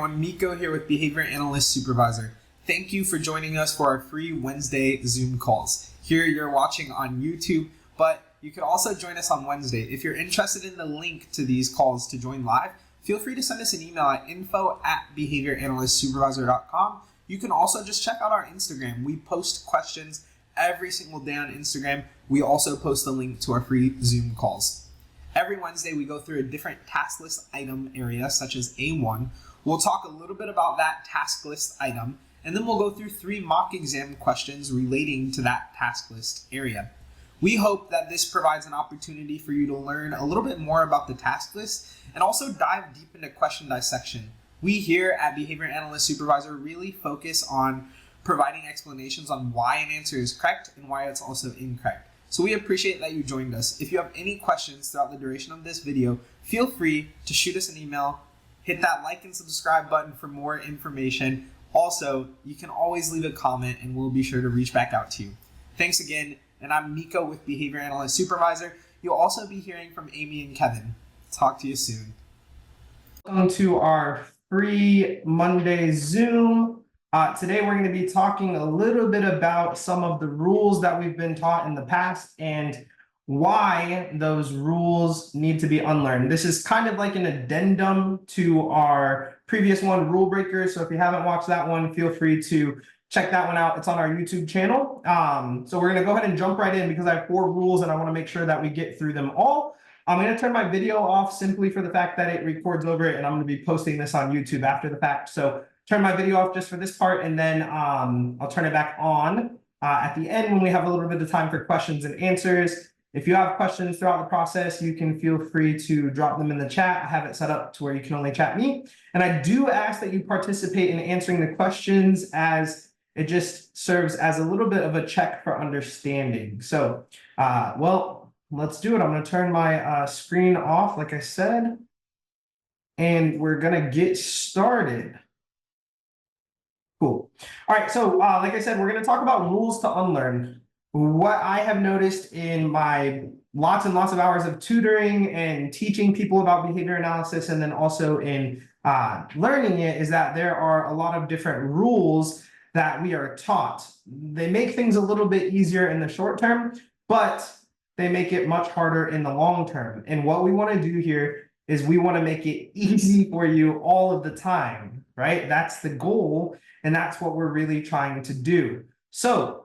everyone, Miko here with Behavior Analyst Supervisor. Thank you for joining us for our free Wednesday Zoom calls. Here you're watching on YouTube, but you could also join us on Wednesday. If you're interested in the link to these calls to join live, feel free to send us an email at info@behavioranalystsupervisor.com. You can also just check out our Instagram. We post questions every single day on Instagram. We also post a link to our free Zoom calls. Every Wednesday, we go through a different task list item area, such as A1. We'll talk a little bit about that task list item, and then we'll go through 3 mock exam questions relating to that task list area. We hope that this provides an opportunity for you to learn a little bit more about the task list and also dive deep into question dissection. We here at Behavior Analyst Supervisor really focus on providing explanations on why an answer is correct and why it's also incorrect. So we appreciate that you joined us. If you have any questions throughout the duration of this video, feel free to shoot us an email, hit that like and subscribe button for more information. Also, you can always leave a comment and we'll be sure to reach back out to you. Thanks again, and I'm Miko with Behavior Analyst Supervisor. You'll also be hearing from Amy and Kevin. Talk to you soon. Welcome to our free Monday Zoom. Today we're going to be talking a little bit about some of the rules that we've been taught in the past and why those rules need to be unlearned. This is kind of like an addendum to our previous one, Rule Breakers. So if you haven't watched that one, feel free to check that one out. It's on our YouTube channel. So we're going to go ahead and jump right in because I have 4 rules and I want to make sure that we get through them all. I'm going to turn my video off simply for the fact that it records over it, and I'm going to be posting this on YouTube after the fact. So turn my video off just for this part, and then I'll turn it back on at the end when we have a little bit of time for questions and answers. If you have questions throughout the process, you can feel free to drop them in the chat. I have it set up to where you can only chat me. And I do ask that you participate in answering the questions, as it just serves as a little bit of a check for understanding. So, well, let's do it. I'm going to turn my screen off, like I said, and we're going to get started. Cool. All right, so like I said, we're going to talk about rules to unlearn. What I have noticed in my lots and lots of hours of tutoring and teaching people about behavior analysis, and then also in learning it, is that there are a lot of different rules that we are taught. They make things a little bit easier in the short term, but they make it much harder in the long term. And what we want to do here is we want to make it easy for you all of the time, right? That's the goal. And that's what we're really trying to do. So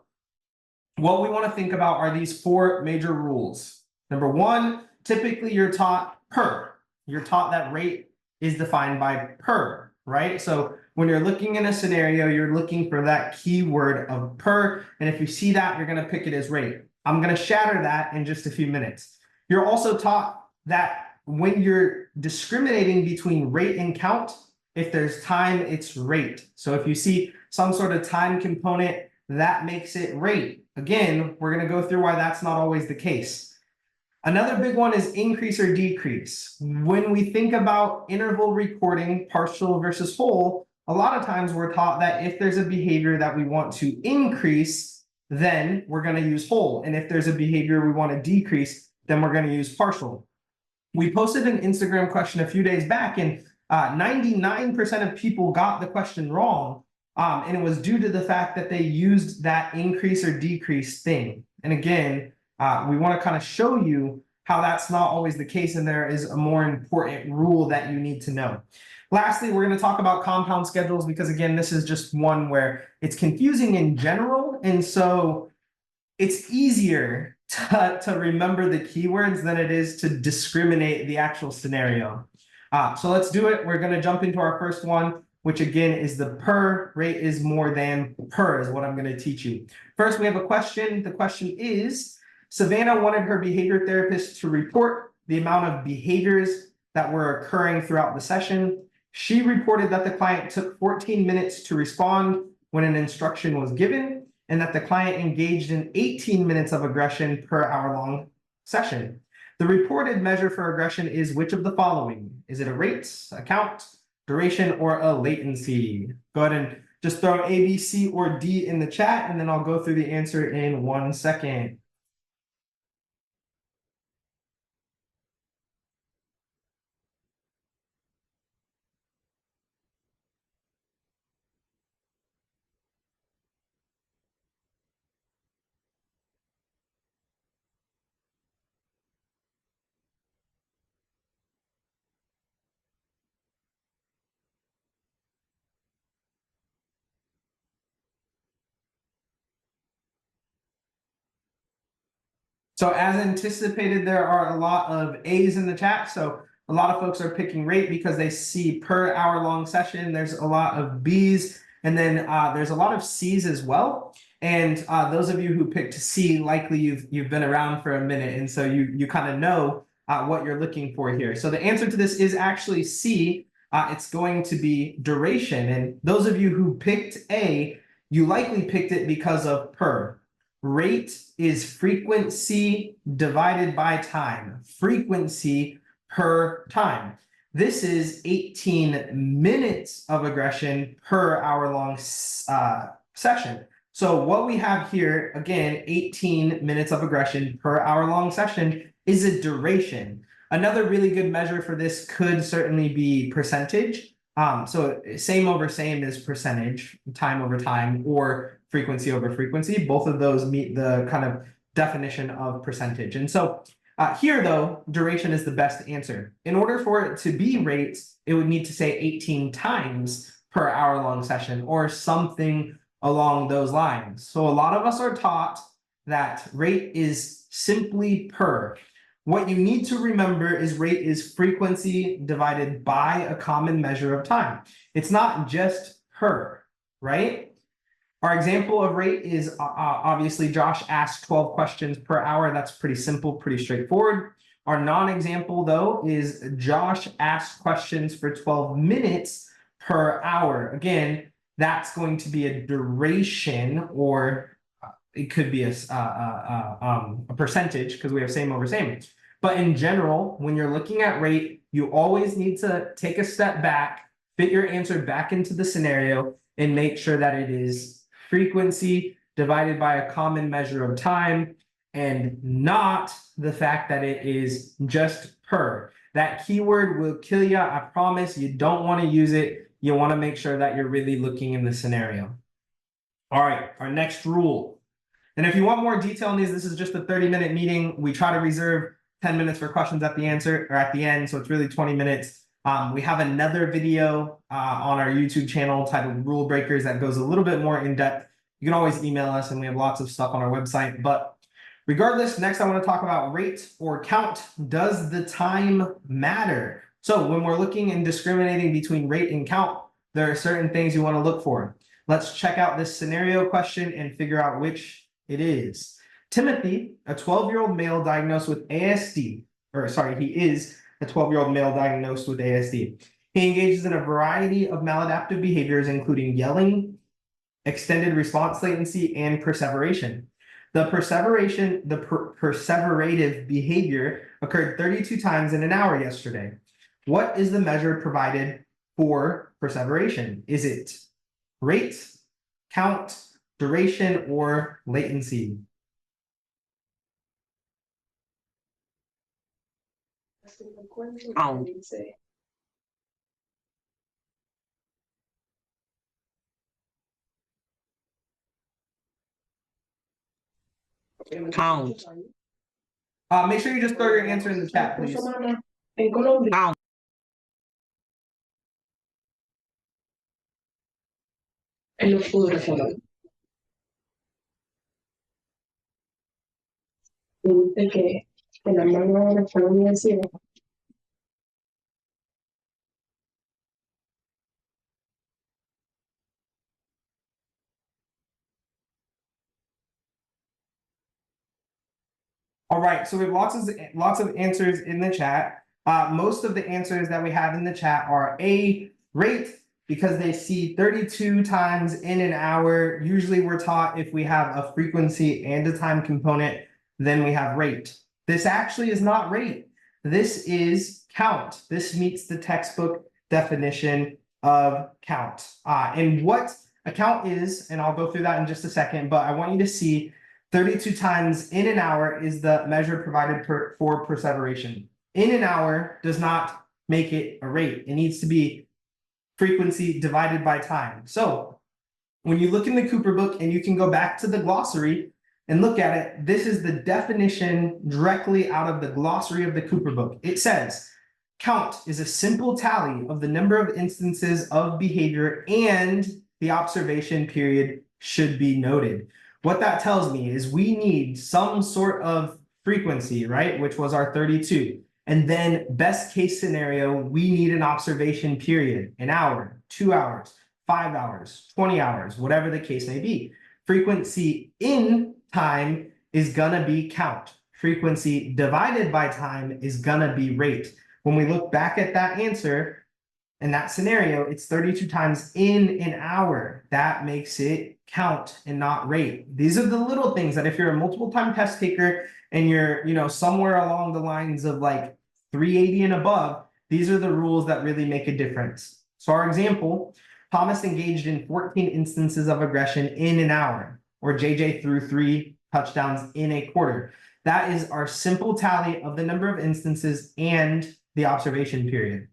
what we want to think about are these 4 major rules. Number 1, typically you're taught per. You're taught that rate is defined by per, right? So when you're looking in a scenario, you're looking for that keyword of per. And if you see that, you're going to pick it as rate. I'm going to shatter that in just a few minutes. You're also taught that when you're discriminating between rate and count, if there's time, it's rate. So if you see some sort of time component, that makes it rate. Again, we're going to go through why that's not always the case. Another big one is increase or decrease. When we think about interval recording, partial versus whole, a lot of times we're taught that if there's a behavior that we want to increase, then we're going to use whole. And if there's a behavior we want to decrease, then we're going to use partial. We posted an Instagram question a few days back, and 99% of people got the question wrong. And it was due to the fact that they used that increase or decrease thing. And again, we want to kind of show you how that's not always the case, and there is a more important rule that you need to know. Lastly, we're going to talk about compound schedules because, again, this is just one where it's confusing in general. And so it's easier to remember the keywords than it is to discriminate the actual scenario. So let's do it. We're going to jump into our first one, which again is the per. Rate is more than per is what I'm going to teach you. First, we have a question. The question is, Savannah wanted her behavior therapist to report the amount of behaviors that were occurring throughout the session. She reported that the client took 14 minutes to respond when an instruction was given, and that the client engaged in 18 minutes of aggression per hour-long session. The reported measure for aggression is which of the following? Is it a rate, a count, duration, or a latency? Go ahead and just throw A, B, C, or D in the chat, and then I'll go through the answer in 1 second. So as anticipated, there are a lot of A's in the chat. So a lot of folks are picking rate because they see per hour long session. There's a lot of B's, and then there's a lot of C's as well. And those of you who picked C, likely you've been around for a minute, and so you kind of know what you're looking for here. So the answer to this is actually C. It's going to be duration. And those of you who picked A, you likely picked it because of per. Rate is frequency divided by time. Frequency per time. This is 18 minutes of aggression per hour-long session. So what we have here, again, 18 minutes of aggression per hour-long session is a duration. Another really good measure for this could certainly be percentage. So same over same is percentage, time over time, or frequency over frequency. Both of those meet the kind of definition of percentage. And so here, though, duration is the best answer. In order for it to be rates, it would need to say 18 times per hour-long session or something along those lines. So a lot of us are taught that rate is simply per. What you need to remember is rate is frequency divided by a common measure of time. It's not just per, right? Our example of rate is obviously Josh asked 12 questions per hour. That's pretty simple, pretty straightforward. Our non-example, though, is Josh asked questions for 12 minutes per hour. Again, that's going to be a duration, or it could be a percentage because we have same over same. But in general, when you're looking at rate, you always need to take a step back, fit your answer back into the scenario, and make sure that it is frequency divided by a common measure of time, and not the fact that it is just per. That keyword will kill you. I promise. You don't want to use it. You want to make sure that you're really looking in the scenario. All right, our next rule. And if you want more detail on these, this is just a 30-minute meeting. We try to reserve 10 minutes for questions at the answer or at the end, so it's really 20 minutes. We have another video on our YouTube channel titled Rule Breakers that goes a little bit more in depth. You can always email us, and we have lots of stuff on our website. But regardless, next I want to talk about rate or count. Does the time matter? So when we're looking and discriminating between rate and count, there are certain things you want to look for. Let's check out this scenario question and figure out which it is. Timothy, a 12-year-old male diagnosed with ASD, he is a 12-year-old male diagnosed with ASD. He engages in a variety of maladaptive behaviors, including yelling, extended response latency, and perseveration. The perseverative behavior occurred 32 times in an hour yesterday. What is the measure provided for perseveration? Is it rate, count, duration, or latency? Count. Count. Make sure you just throw your answer in the chat, please. Count. Que la mano de la familia encima. All right, so we have lots of answers in the chat. Most of the answers that we have in the chat are A, rate, because they see 32 times in an hour. Usually we're taught if we have a frequency and a time component, then we have rate. This actually is not rate. This is count. This meets the textbook definition of count. And what a count is, and I'll go through that in just a second, but I want you to see 32 times in an hour is the measure provided for perseveration. In an hour does not make it a rate. It needs to be frequency divided by time. So when you look in the Cooper book, and you can go back to the glossary and look at it, this is the definition directly out of the glossary of the Cooper book. It says, count is a simple tally of the number of instances of behavior, and the observation period should be noted. What that tells me is we need some sort of frequency, right? Which was our 32. And then best case scenario, we need an observation period, an hour, 2 hours, 5 hours, 20 hours, whatever the case may be. Frequency in time is gonna be count. Frequency divided by time is gonna be rate. When we look back at that answer, in that scenario, it's 32 times in an hour. That makes it count and not rate. These are the little things that if you're a multiple time test taker and you're, somewhere along the lines of like 380 and above, these are the rules that really make a difference. So our example, Thomas engaged in 14 instances of aggression in an hour, or JJ threw 3 touchdowns in a quarter. That is our simple tally of the number of instances and the observation period.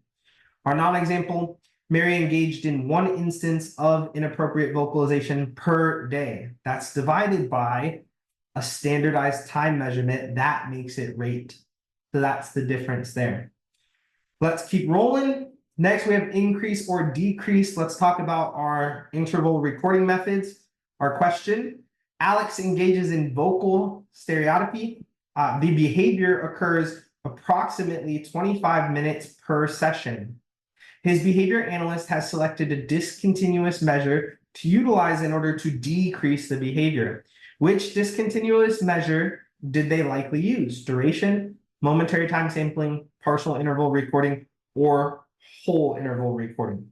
Our non-example, Mary engaged in 1 instance of inappropriate vocalization per day. That's divided by a standardized time measurement. That makes it rate. So that's the difference there. Let's keep rolling. Next, we have increase or decrease. Let's talk about our interval recording methods. Our question, Alex engages in vocal stereotypy. The behavior occurs approximately 25 minutes per session. His behavior analyst has selected a discontinuous measure to utilize in order to decrease the behavior. Which discontinuous measure did they likely use? Duration, momentary time sampling, partial interval recording, or whole interval recording?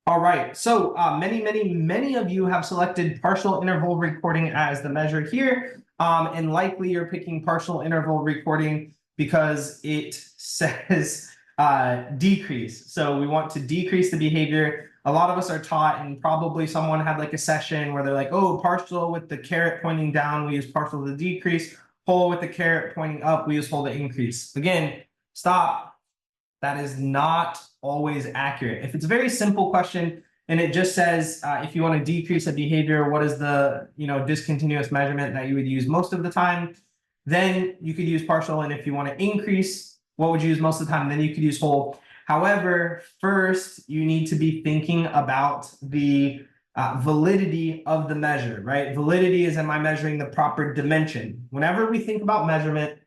All right, so many of you have selected partial interval recording as the measure here, and likely you're picking partial interval recording because it says decrease. So we want to decrease the behavior. A lot of us are taught, and probably someone had like a session where they're like, oh, partial with the caret pointing down, we use partial to decrease. Whole with the caret pointing up, we use whole to increase. Again, stop. That is not always accurate. If it's a very simple question and it just says if you want to decrease a behavior, what is the discontinuous measurement that you would use most of the time, then you could use partial. And if you want to increase, what would you use most of the time? Then you could use whole. However, first you need to be thinking about the validity of the measure, right? Validity is, am I measuring the proper dimension? Whenever we think about measurement,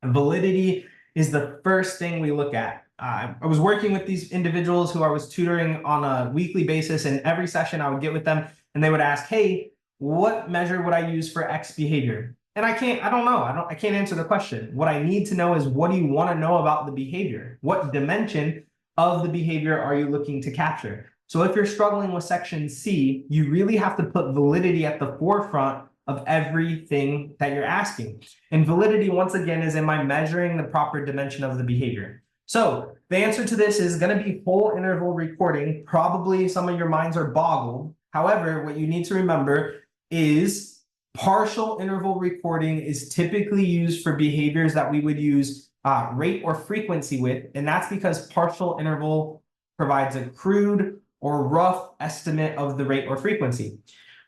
validity is the first thing we look at. I was working with these individuals who I was tutoring on a weekly basis, and every session I would get with them and they would ask, hey, what measure would I use for X behavior? And I can't answer the question. What I need to know is, what do you want to know about the behavior? What dimension of the behavior are you looking to capture? So if you're struggling with section C, you really have to put validity at the forefront of everything that you're asking. And validity, once again, is, am I measuring the proper dimension of the behavior? So the answer to this is going to be whole interval recording. Probably some of your minds are boggled. However, what you need to remember is partial interval recording is typically used for behaviors that we would use rate or frequency with. And that's because partial interval provides a crude or rough estimate of the rate or frequency.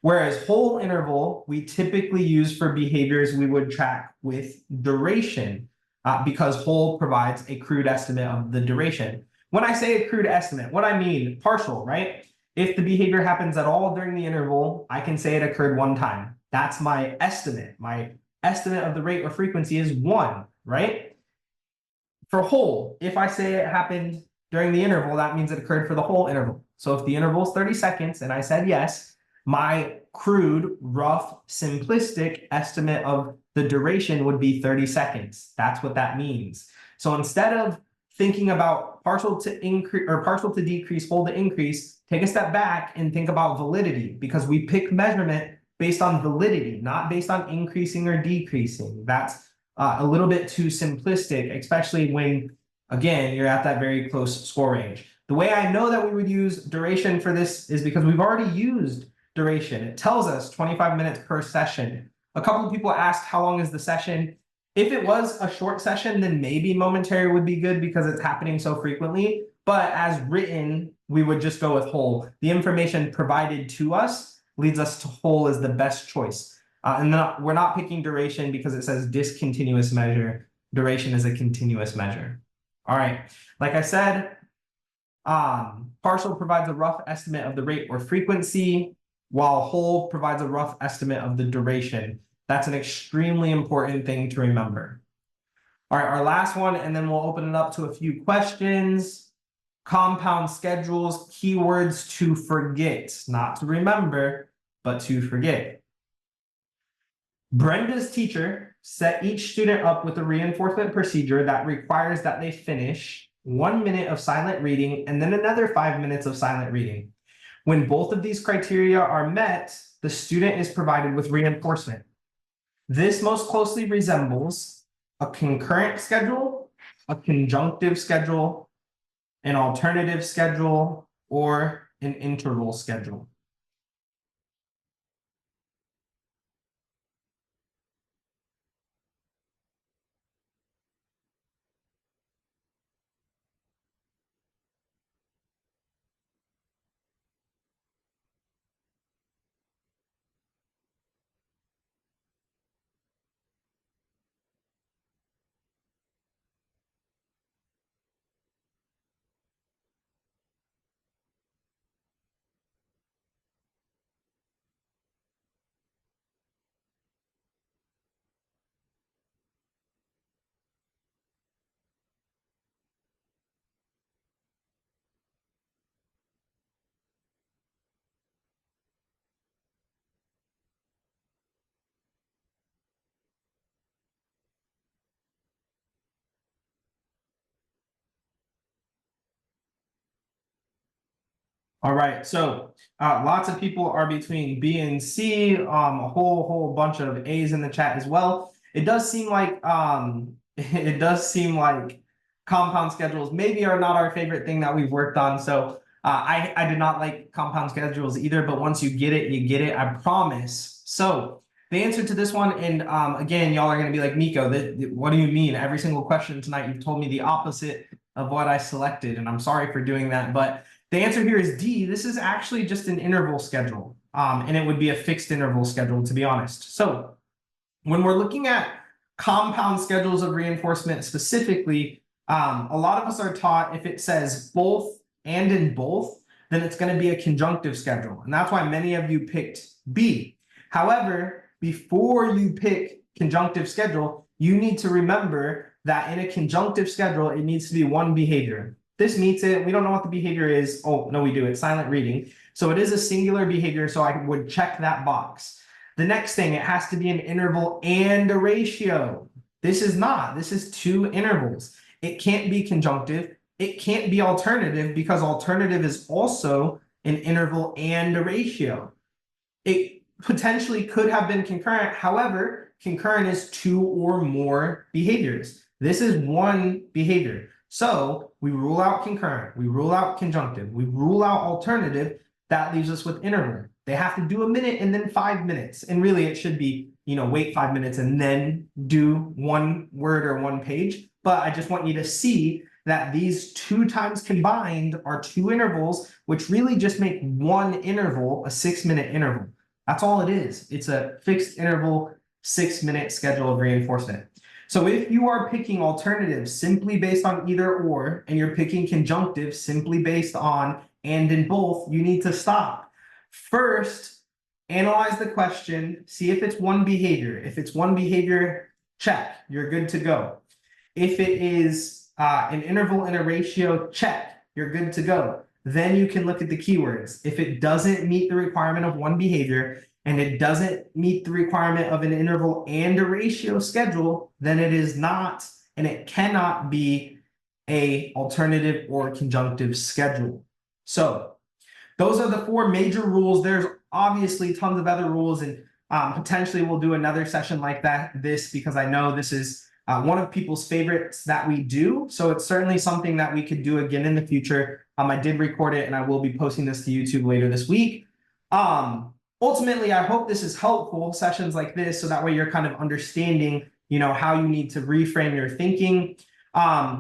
Whereas whole interval, we typically use for behaviors we would track with duration, because whole provides a crude estimate of the duration. When I say a crude estimate, what I mean, partial, right? If the behavior happens at all during the interval, I can say it occurred 1 time. That's my estimate. My estimate of the rate or frequency is 1, right? For whole, if I say it happened during the interval, that means it occurred for the whole interval. So if the interval is 30 seconds and I said yes, my crude, rough, simplistic estimate of the duration would be 30 seconds. That's what that means. So instead of thinking about partial to increase or partial to decrease, whole to increase, take a step back and think about validity, because we pick measurement based on validity, not based on increasing or decreasing. That's a little bit too simplistic, especially when, again, you're at that very close score range. The way I know that we would use duration for this is because we've already used duration. It tells us 25 minutes per session. A couple of people asked how long is the session. If it was a short session, then maybe momentary would be good because it's happening so frequently. But as written, we would just go with whole. The information provided to us leads us to whole as the best choice. And then we're not picking duration because it says discontinuous measure. Duration is a continuous measure. All right, like I said, partial provides a rough estimate of the rate or frequency, while whole provides a rough estimate of the duration. That's an extremely important thing to remember. All right, our last one, and then we'll open it up to a few questions. Compound schedules, keywords to forget, not to remember, but to forget. Brenda's teacher set each student up with a reinforcement procedure that requires that they finish 1 minute of silent reading and then another 5 minutes of silent reading. When both of these criteria are met, the student is provided with reinforcement. This most closely resembles a concurrent schedule, a conjunctive schedule, an alternative schedule, or an interval schedule. All right, so lots of people are between B and C, a whole bunch of A's in the chat as well. It does seem like compound schedules maybe are not our favorite thing that we've worked on. So I did not like compound schedules either, but once you get it, you get it, I promise. So the answer to this one, and again, y'all are gonna be like, Nico, what do you mean? Every single question tonight, you've told me the opposite of what I selected, and I'm sorry for doing that, but the answer here is D. This is actually just an interval schedule, and it would be a fixed interval schedule, to be honest. So when we're looking at compound schedules of reinforcement specifically, a lot of us are taught if it says both and in both, then it's going to be a conjunctive schedule. And that's why many of you picked B. However, before you pick conjunctive schedule, you need to remember that in a conjunctive schedule, it needs to be one behavior. This meets it. We don't know what the behavior is. Oh, no, we do. It's silent reading. So it is a singular behavior, so I would check that box. The next thing, it has to be an interval and a ratio. This is not. This is two intervals. It can't be conjunctive. It can't be alternative because alternative is also an interval and a ratio. It potentially could have been concurrent. However, concurrent is two or more behaviors. This is one behavior. So we rule out concurrent, we rule out conjunctive, we rule out alternative. That leaves us with interval. They have to do a minute and then 5 minutes. And really it should be, wait 5 minutes and then do one word or one page. But I just want you to see that these two times combined are two intervals, which really just make one interval a 6-minute interval. That's all it is. It's a fixed interval, 6-minute schedule of reinforcement. So if you are picking alternatives simply based on either or, and you're picking conjunctive simply based on and in both, you need to stop. First, analyze the question, see if it's one behavior. If it's one behavior, check, you're good to go. If it is an interval and a ratio, check, you're good to go. Then you can look at the keywords. If it doesn't meet the requirement of one behavior, and it doesn't meet the requirement of an interval and a ratio schedule, then it is not, and it cannot be a alternative or conjunctive schedule. So those are the 4 major rules. There's obviously tons of other rules, and potentially we'll do another session like this because I know this is one of people's favorites that we do. So it's certainly something that we could do again in the future. I did record it and I will be posting this to YouTube later this week. Ultimately, I hope this is helpful, sessions like this, so that way you're kind of understanding, how you need to reframe your thinking.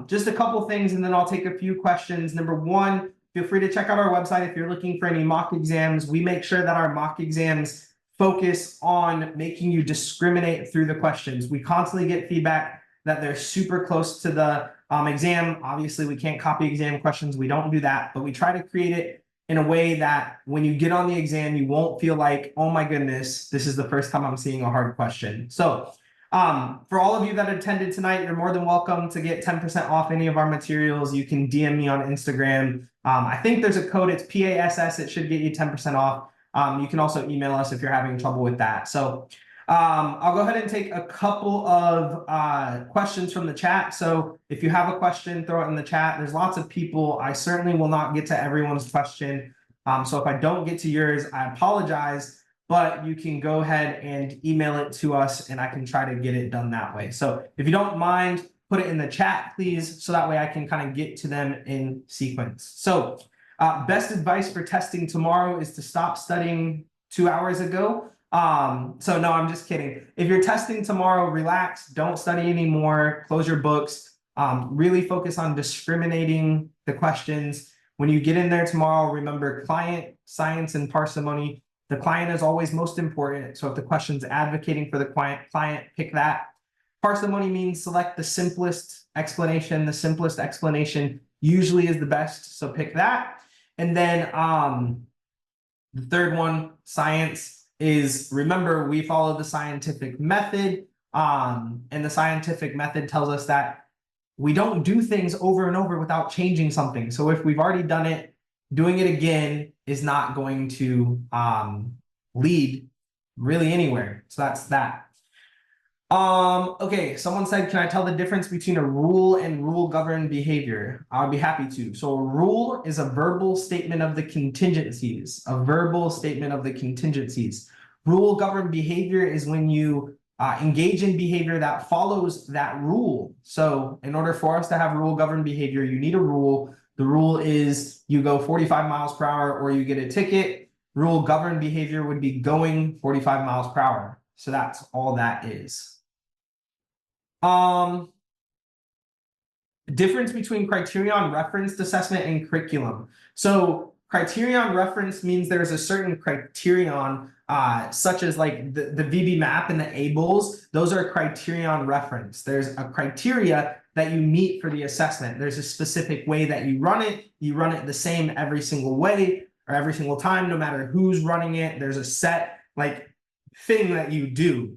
Just a couple things, and then I'll take a few questions. Number 1, feel free to check out our website if you're looking for any mock exams. We make sure that our mock exams focus on making you discriminate through the questions. We constantly get feedback that they're super close to the exam. Obviously, we can't copy exam questions. We don't do that, but we try to create it in a way that when you get on the exam, you won't feel like, oh my goodness, this is the first time I'm seeing a hard question. So for all of you that attended tonight, you're more than welcome to get 10% off any of our materials. You can DM me on Instagram. I think there's a code, it's PASS. It should get you 10% off. You can also email us if you're having trouble with that. So I'll go ahead and take a couple of questions from the chat. So if you have a question, throw it in the chat. There's lots of people. I certainly will not get to everyone's question. So if I don't get to yours, I apologize, but you can go ahead and email it to us and I can try to get it done that way. So if you don't mind, put it in the chat, please, so that way I can kind of get to them in sequence. So best advice for testing tomorrow is to stop studying 2 hours ago. So no, I'm just kidding. If you're testing tomorrow, relax, don't study anymore, close your books, really focus on discriminating the questions. When you get in there tomorrow, remember client, science, and parsimony. The client is always most important. So if the question's advocating for the client, pick that. Parsimony means select the simplest explanation. The simplest explanation usually is the best, so pick that. And then the third one, science, is remember we follow the scientific method, and the scientific method tells us that we don't do things over and over without changing something. So if we've already done it, doing it again is not going to lead really anywhere. So that's that. Okay, someone said, can I tell the difference between a rule and rule governed behavior? I'd be happy to. So a rule is a verbal statement of the contingencies, Rule governed behavior is when you engage in behavior that follows that rule. So in order for us to have rule governed behavior, you need a rule. The rule is you go 45 miles per hour or you get a ticket. Rule governed behavior would be going 45 miles per hour. So that's all that is. Difference between criterion referenced assessment and curriculum. So criterion reference means there's a certain criterion, such as like the VB map and the ABLES. Those are criterion reference. There's a criteria that you meet for the assessment. There's a specific way that you run it. You run it the same every single way or every single time, no matter who's running it. There's a set like thing that you do.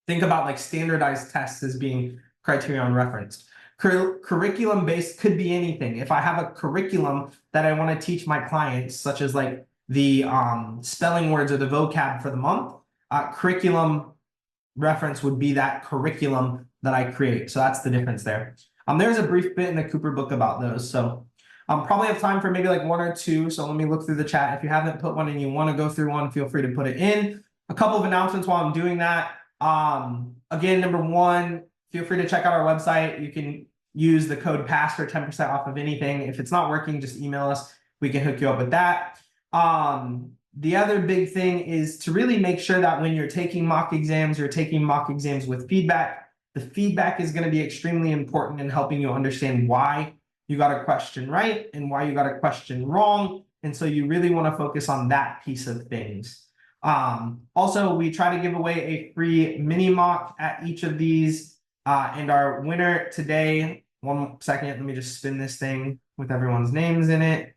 Think about like standardized tests as being criterion referenced. Curriculum based could be anything. If I have a curriculum that I want to teach my clients, such as like the spelling words or the vocab for the month, curriculum reference would be that curriculum that I create. So that's the difference there. There's a brief bit in the Cooper book about those. So probably have time for maybe like 1 or 2. So let me look through the chat. If you haven't put one and you want to go through one, feel free to put it in. A couple of announcements while I'm doing that. Again, number 1, feel free to check out our website. You can use the code PASS for 10% off of anything. If it's not working, just email us. We can hook you up with that. The other big thing is to really make sure that when you're taking mock exams, you're taking mock exams with feedback. The feedback is going to be extremely important in helping you understand why you got a question right and why you got a question wrong. And so you really want to focus on that piece of things. Also, we try to give away a free mini mock at each of these. And our winner today, 1 second, let me just spin this thing with everyone's names in it.